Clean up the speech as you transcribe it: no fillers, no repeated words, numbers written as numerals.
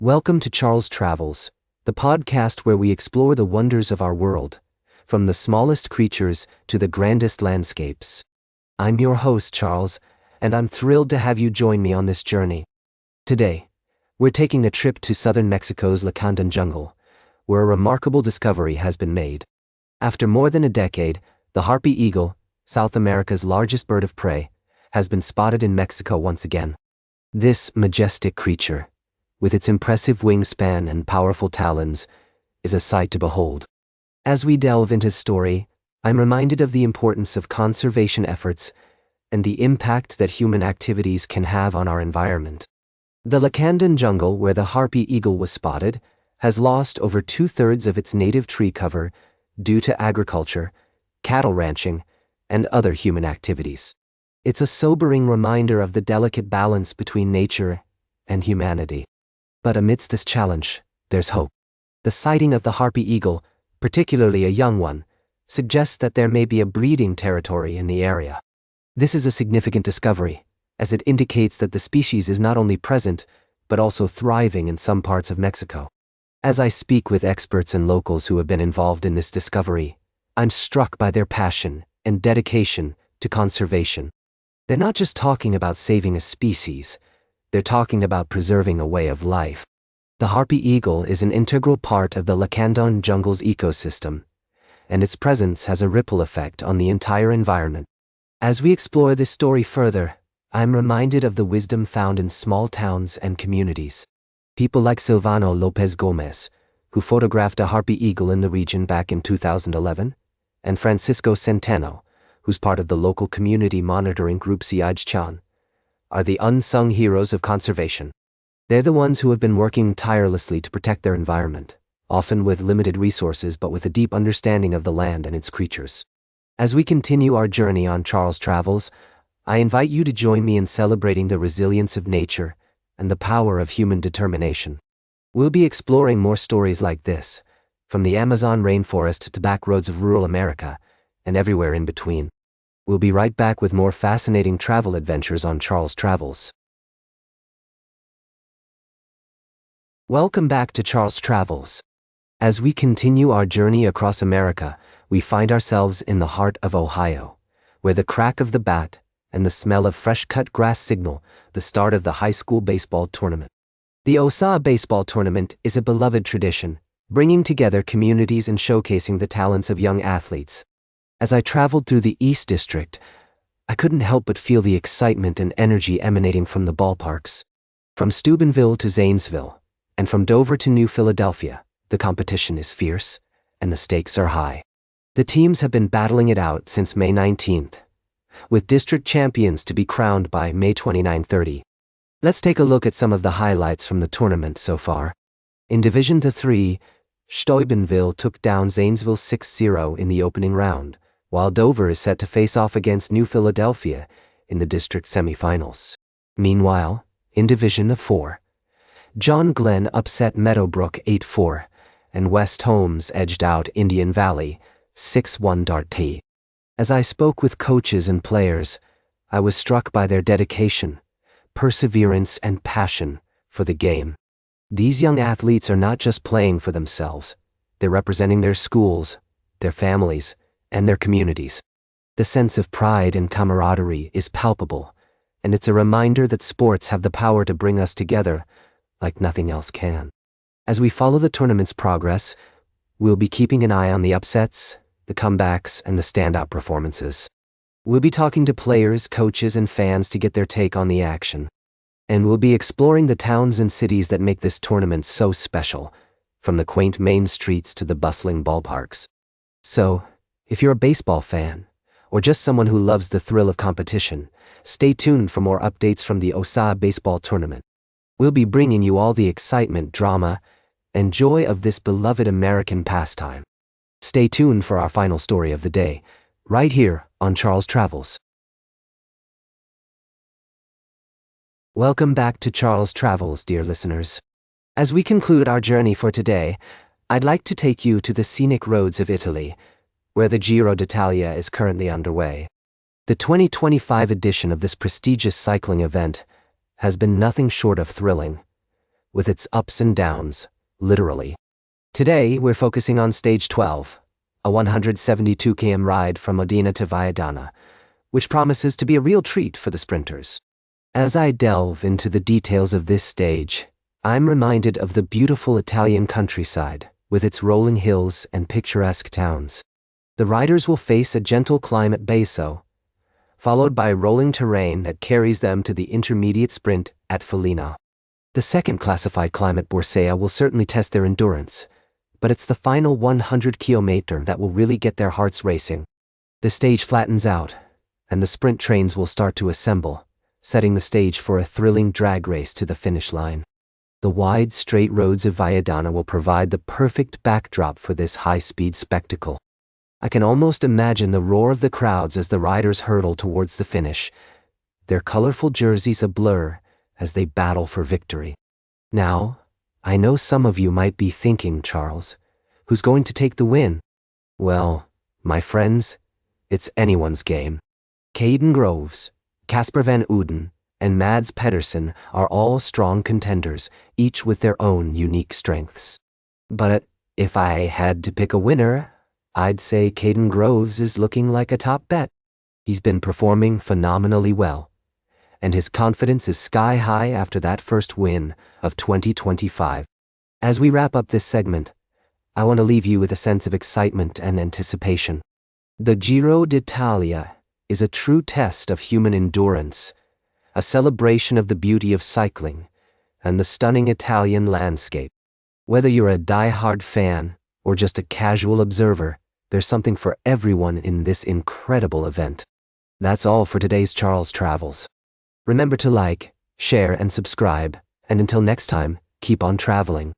Welcome to Charles Travels, the podcast where we explore the wonders of our world, from the smallest creatures to the grandest landscapes. I'm your host, Charles, and I'm thrilled to have you join me on this journey. Today, we're taking a trip to southern Mexico's Lacandon jungle, where a remarkable discovery has been made. After more than a decade, the Harpy eagle, South America's largest bird of prey, has been spotted in Mexico once again. This majestic creature, with its impressive wingspan and powerful talons, is a sight to behold. As we delve into the story, I'm reminded of the importance of conservation efforts and the impact that human activities can have on our environment. The Lacandon jungle, where the Harpy eagle was spotted, has lost over 2/3 of its native tree cover due to agriculture, cattle ranching, and other human activities. It's a sobering reminder of the delicate balance between nature and humanity. But amidst this challenge, there's hope. The sighting of the Harpy eagle, particularly a young one, suggests that there may be a breeding territory in the area. This is a significant discovery, as it indicates that the species is not only present, but also thriving in some parts of Mexico. As I speak with experts and locals who have been involved in this discovery, I'm struck by their passion and dedication to conservation. They're not just talking about saving a species, they're talking about preserving a way of life. The Harpy eagle is an integral part of the Lacandon jungle's ecosystem, and its presence has a ripple effect on the entire environment. As we explore this story further, I'm reminded of the wisdom found in small towns and communities. People like Silvano Lopez Gomez, who photographed a Harpy eagle in the region back in 2011, and Francisco Centeno, who's part of the local community monitoring group AIDailyPress, are the unsung heroes of conservation. They're the ones who have been working tirelessly to protect their environment, often with limited resources but with a deep understanding of the land and its creatures. As we continue our journey on Charles Travels, I invite you to join me in celebrating the resilience of nature and the power of human determination. We'll be exploring more stories like this, from the Amazon rainforest to back roads of rural America, and everywhere in between. We'll be right back with more fascinating travel adventures on Charles Travels. Welcome back to Charles Travels. As we continue our journey across America, we find ourselves in the heart of Ohio, where the crack of the bat and the smell of fresh-cut grass signal the start of the high school baseball tournament. The OSA baseball tournament is a beloved tradition, bringing together communities and showcasing the talents of young athletes. As I traveled through the East District, I couldn't help but feel the excitement and energy emanating from the ballparks. From Steubenville to Zanesville, and from Dover to New Philadelphia, the competition is fierce, and the stakes are high. The teams have been battling it out since May 19th, with district champions to be crowned by May 29-30. Let's take a look at some of the highlights from the tournament so far. In Division III, Steubenville took down Zanesville 6-0 in the opening round, while Dover is set to face off against New Philadelphia in the district semifinals. Meanwhile, in Division IV, John Glenn upset Meadowbrook 8-4, and West Holmes edged out Indian Valley 6-1 Dartp. As I spoke with coaches and players, I was struck by their dedication, perseverance, and passion for the game. These young athletes are not just playing for themselves, they're representing their schools, their families, and their communities. The sense of pride and camaraderie is palpable, and it's a reminder that sports have the power to bring us together like nothing else can. As we follow the tournament's progress, we'll be keeping an eye on the upsets, the comebacks, and the standout performances. We'll be talking to players, coaches, and fans to get their take on the action. And we'll be exploring the towns and cities that make this tournament so special, from the quaint main streets to the bustling ballparks. So, if you're a baseball fan, or just someone who loves the thrill of competition, stay tuned for more updates from the OSA baseball tournament. We'll be bringing you all the excitement, drama, and joy of this beloved American pastime. Stay tuned for our final story of the day, right here on Charles Travels. Welcome back to Charles Travels, dear listeners. As we conclude our journey for today, I'd like to take you to the scenic roads of Italy, where the Giro d'Italia is currently underway. The 2025 edition of this prestigious cycling event has been nothing short of thrilling, with its ups and downs, literally. Today, we're focusing on Stage 12, a 172 km ride from Modena to Valladolid, which promises to be a real treat for the sprinters. As I delve into the details of this stage, I'm reminded of the beautiful Italian countryside, with its rolling hills and picturesque towns. The riders will face a gentle climb at Basso, followed by rolling terrain that carries them to the intermediate sprint at Foligno. The second classified climb at Borsea will certainly test their endurance, but it's the final 100 km that will really get their hearts racing. The stage flattens out, and the sprint trains will start to assemble, setting the stage for a thrilling drag race to the finish line. The wide, straight roads of Valladolid will provide the perfect backdrop for this high-speed spectacle. I can almost imagine the roar of the crowds as the riders hurtle towards the finish, their colorful jerseys a blur as they battle for victory. Now, I know some of you might be thinking, Charles, who's going to take the win? Well, my friends, it's anyone's game. Caden Groves, Casper van Uden, and Mads Pedersen are all strong contenders, each with their own unique strengths. But if I had to pick a winner, I'd say Caden Groves is looking like a top bet. He's been performing phenomenally well, and his confidence is sky high after that first win of 2025. As we wrap up this segment, I want to leave you with a sense of excitement and anticipation. The Giro d'Italia is a true test of human endurance, a celebration of the beauty of cycling and the stunning Italian landscape. Whether you're a die-hard fan or just a casual observer, there's something for everyone in this incredible event. That's all for today's Charles Travels. Remember to like, share, and subscribe, and until next time, keep on traveling.